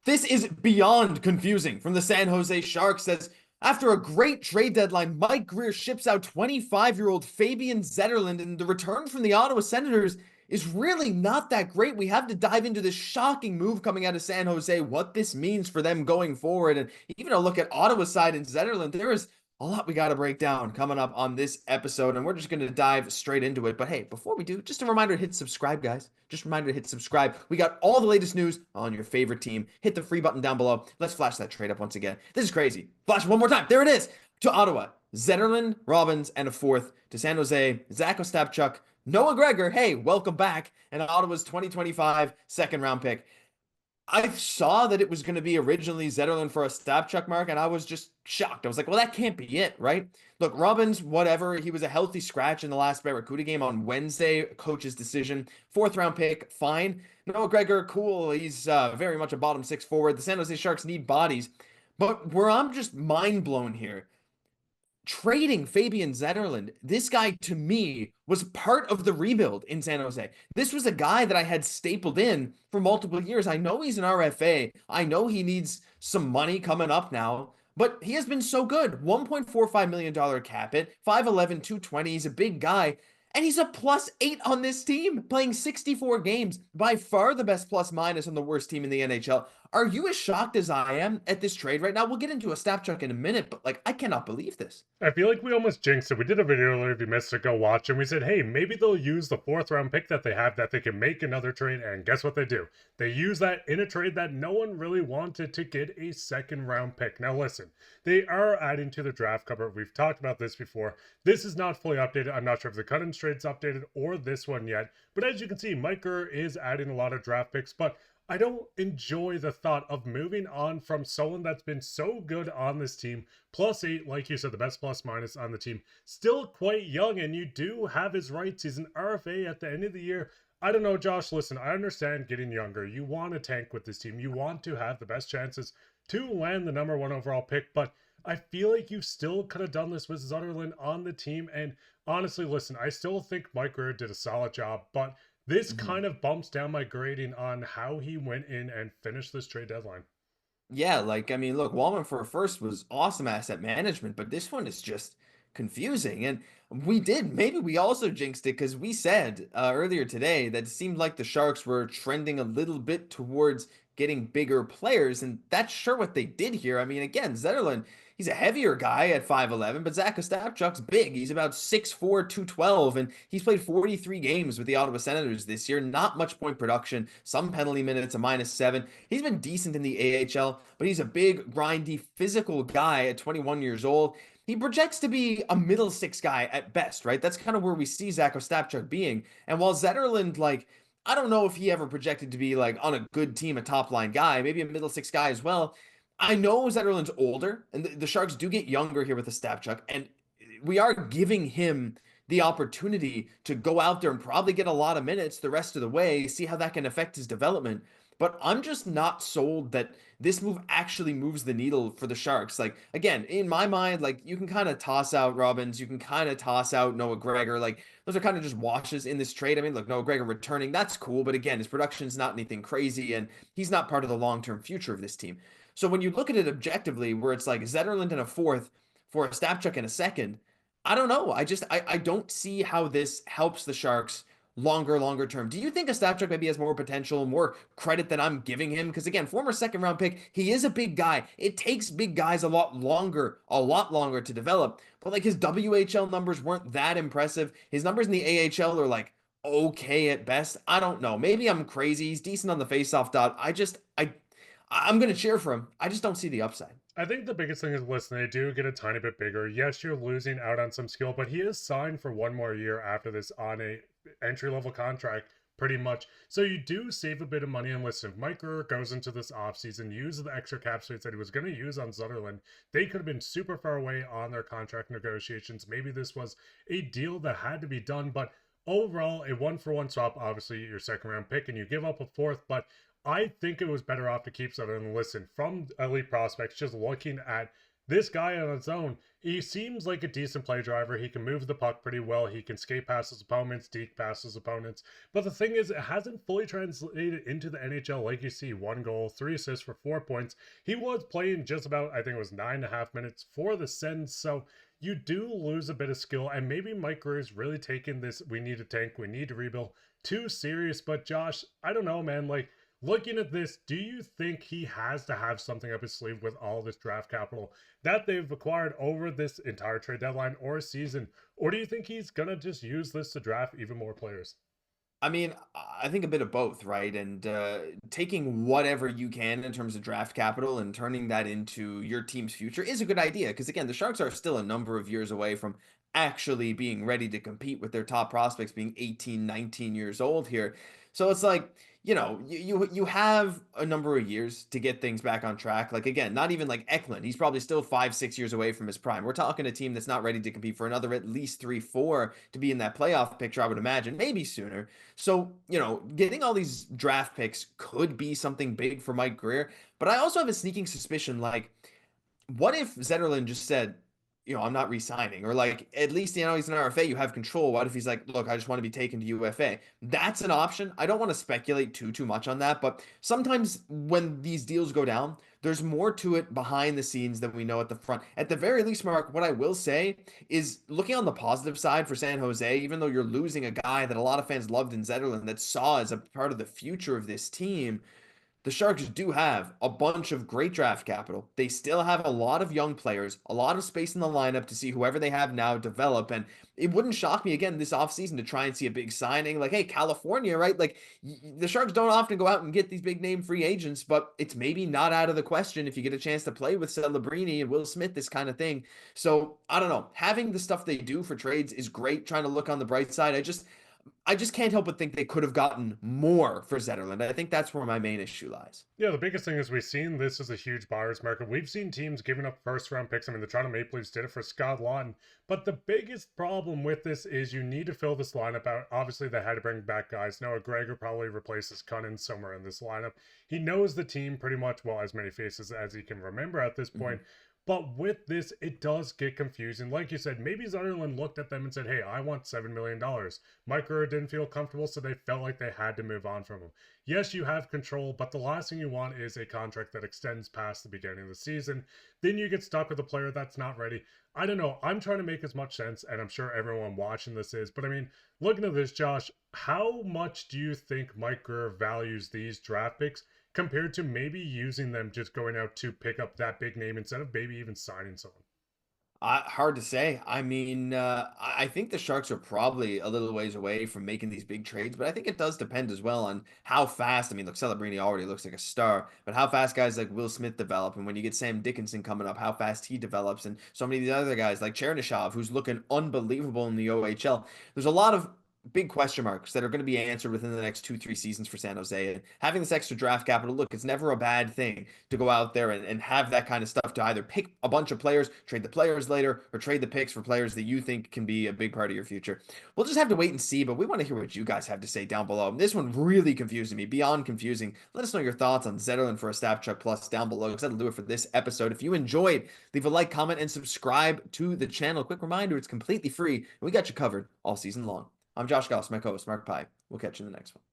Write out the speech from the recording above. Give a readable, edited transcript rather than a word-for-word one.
This is beyond confusing from the San Jose Sharks as after a great trade deadline, Mike Grier ships out 25-year-old Fabian Zetterlund, and the return from the Ottawa Senators is really not that great. We have to dive into this shocking move coming out of San Jose, what this means for them going forward, and even a look at Ottawa's side and Zetterlund. There is a lot we got to break down coming up on this episode, and we're just going to dive straight into it. But hey, before we do, just a reminder to hit subscribe, guys. Just a reminder to hit subscribe. We got all the latest news on your favorite team. Hit the free button down below. Let's flash that trade up once again. This is crazy. Flash one more time. There it is. To Ottawa, Zetterlund, Robins, and a fourth. To San Jose, Zack Ostapchu, Noah Gregor. Hey, welcome back. And Ottawa's 2025 second round pick. I saw that it was going to be originally Zetterlund for a Ostapchuk, Mark, and I was just shocked. I was like, well, that can't be it, right? Look, Robins, whatever. He was a healthy scratch in the last Barracuda game on Wednesday. Coach's decision. Fourth round pick, fine. Noah Gregor, cool. He's very much a bottom six forward. The San Jose Sharks need bodies. But where I'm just mind blown here, trading Fabian Zetterlund, this guy to me was part of the rebuild in San Jose. This was a guy that I had stapled in for multiple years. I know he's an RFA. I know he needs some money coming up now, but he has been so good. $1.45 million cap hit, 5'11, 220. He's a big guy. And he's a +8 on this team, playing 64 games, by far the best plus minus on the worst team in the NHL. Are you as shocked as I am at this trade right now? We'll get into a Ostapchuk in a minute, but I cannot believe this. I feel like we almost jinxed it. We did a video earlier, if you missed it, go watch, and we said, hey, maybe they'll use the fourth round pick that they have that they can make another trade, and guess what they do? They use that in a trade that no one really wanted to get a second round pick. Now listen, they are adding to the draft cover. We've talked about this before. This is not fully updated. I'm not sure if the cut-ins trade's updated or this one yet, but as you can see, Mike Grier is adding a lot of draft picks, but I don't enjoy the thought of moving on from someone that's been so good on this team. +8, like you said, the best plus minus on the team. Still quite young, and you do have his rights. He's an RFA at the end of the year. I don't know, Josh. Listen, I understand getting younger. You want to tank with this team. You want to have the best chances to land the #1 overall pick, but I feel like you still could have done this with Zetterlund on the team. And honestly, listen, I still think Mike Grier did a solid job, but this kind of bumps down my grading on how he went in and finished this trade deadline. Yeah, I mean, look, Wallman for a first was awesome asset management, but this one is just confusing. And maybe we also jinxed it because we said earlier today that it seemed like the Sharks were trending a little bit towards getting bigger players, and that's sure what they did here. I mean, again, Zetterlund, he's a heavier guy at 5'11, but Zack Ostapchuk's big. He's about 6'4", 212, and he's played 43 games with the Ottawa Senators this year. Not much point production, some penalty minutes, a -7. He's been decent in the AHL, but he's a big, grindy, physical guy at 21 years old. He projects to be a middle six guy at best, right? That's kind of where we see Zack Ostapchuk being. And while Zetterlund, I don't know if he ever projected to be on a good team, a top line guy, maybe a middle six guy as well. I know Zetterlund's older, and the Sharks do get younger here with Ostapchuk, and we are giving him the opportunity to go out there and probably get a lot of minutes the rest of the way, see how that can affect his development. But I'm just not sold that this move actually moves the needle for the Sharks. Again, in my mind, you can kind of toss out Robins, you can kind of toss out Noah Gregor. Those are kind of just washes in this trade. I mean, look, Noah Gregor returning, that's cool. But again, his production's not anything crazy, and he's not part of the long-term future of this team. So when you look at it objectively, where it's Zetterlund in a fourth for a Ostapchuk in a second, I don't know. I don't see how this helps the Sharks longer term. Do you think Ostapchuk maybe has more potential, more credit than I'm giving him? Because again, former second round pick, he is a big guy. It takes big guys a lot longer to develop. But his WHL numbers weren't that impressive. His numbers in the AHL are okay at best. I don't know. Maybe I'm crazy. He's decent on the faceoff dot. I'm gonna cheer for him. I just don't see the upside. I think the biggest thing is, listen, they do get a tiny bit bigger. Yes, you're losing out on some skill, but he is signed for one more year after this on a entry-level contract, pretty much. So you do save a bit of money. And listen, if Mike Grier goes into this offseason, use the extra cap space that he was going to use on Zetterlund, they could have been super far away on their contract negotiations. Maybe this was a deal that had to be done, but overall, a one-for-one swap, obviously your second-round pick, and you give up a fourth, but I think it was better off to keep Zetterlund. Listen, from elite prospects, just looking at This guy on its own, he seems like a decent play driver. He can move the puck pretty well. He can skate past his opponents, deke past his opponents. But the thing is, it hasn't fully translated into the NHL like you see. 1 goal, 3 assists for 4 points. He was playing just about, I think it was 9.5 minutes for the Sens. So you do lose a bit of skill. And maybe Mike Grier is really taking this, we need a tank, we need to rebuild, too serious. But Josh, I don't know, man. Like, looking at this, do you think he has to have something up his sleeve with all this draft capital that they've acquired over this entire trade deadline or season? Or do you think he's going to just use this to draft even more players? I mean, I think a bit of both, right? And taking whatever you can in terms of draft capital and turning that into your team's future is a good idea. Because again, the Sharks are still a number of years away from actually being ready to compete with their top prospects being 18, 19 years old here. So it's like, you have a number of years to get things back on track. Like again, not even like Eklund. He's probably still 5, 6 years away from his prime. We're talking a team that's not ready to compete for another at least 3, 4 to be in that playoff picture, I would imagine, maybe sooner. So, getting all these draft picks could be something big for Mike Grier. But I also have a sneaking suspicion like, what if Zetterlund just said, I'm not re-signing, or like at least he's an RFA, you have control. What if he's like, look, I just want to be taken to UFA? That's an option. I don't want to speculate too much on that, but sometimes when these deals go down, there's more to it behind the scenes than we know at the front. At the very least, Mark, what I will say is looking on the positive side for San Jose, even though you're losing a guy that a lot of fans loved in Zetterlund that saw as a part of the future of this team, the Sharks do have a bunch of great draft capital. They still have a lot of young players, a lot of space in the lineup to see whoever they have now develop. And it wouldn't shock me again this offseason to try and see a big signing. Like, hey, California, right? Like, the Sharks don't often go out and get these big name free agents, but it's maybe not out of the question if you get a chance to play with Celebrini and Will Smith, this kind of thing. So, I don't know. Having the stuff they do for trades is great, trying to look on the bright side. I just can't help but think they could have gotten more for Zetterlund. I think that's where my main issue lies. Yeah, the biggest thing is we've seen this as a huge buyer's market. We've seen teams giving up first round picks. I mean, the Toronto Maple Leafs did it for Scott Laughton. But the biggest problem with this is you need to fill this lineup out. Obviously, they had to bring back guys. Noah Gregor probably replaces Cunnin somewhere in this lineup. He knows the team pretty much, well, as many faces as he can remember at this point. Mm-hmm. But with this, it does get confusing. Like you said, maybe Zetterlund looked at them and said, hey, I want $7 million. Mike Grier didn't feel comfortable, so they felt like they had to move on from him. Yes, you have control, but the last thing you want is a contract that extends past the beginning of the season. Then you get stuck with a player that's not ready. I don't know. I'm trying to make as much sense, and I'm sure everyone watching this is. But I mean, looking at this, Josh, how much do you think Mike Grier values these draft picks compared to maybe using them just going out to pick up that big name instead of maybe even signing someone? Hard to say. I mean, I think the Sharks are probably a little ways away from making these big trades, but I think it does depend as well on how fast. I mean, look, Celebrini already looks like a star, but how fast guys like Will Smith develop, and when you get Sam Dickinson coming up, how fast he develops, and so many of these other guys like Chernyshov, who's looking unbelievable in the OHL. There's a lot of big question marks that are going to be answered within the next 2, 3 seasons for San Jose. And having this extra draft capital, look, it's never a bad thing to go out there and have that kind of stuff to either pick a bunch of players, trade the players later, or trade the picks for players that you think can be a big part of your future. We'll just have to wait and see, but we want to hear what you guys have to say down below. This one really confusing me, beyond confusing. Let us know your thoughts on Zetterlund for Ostapchu Plus down below, because that'll do it for this episode. If you enjoyed, leave a like, comment, and subscribe to the channel. Quick reminder, it's completely free, and we got you covered all season long. I'm Josh Goss, my co-host, Mark Pye. We'll catch you in the next one.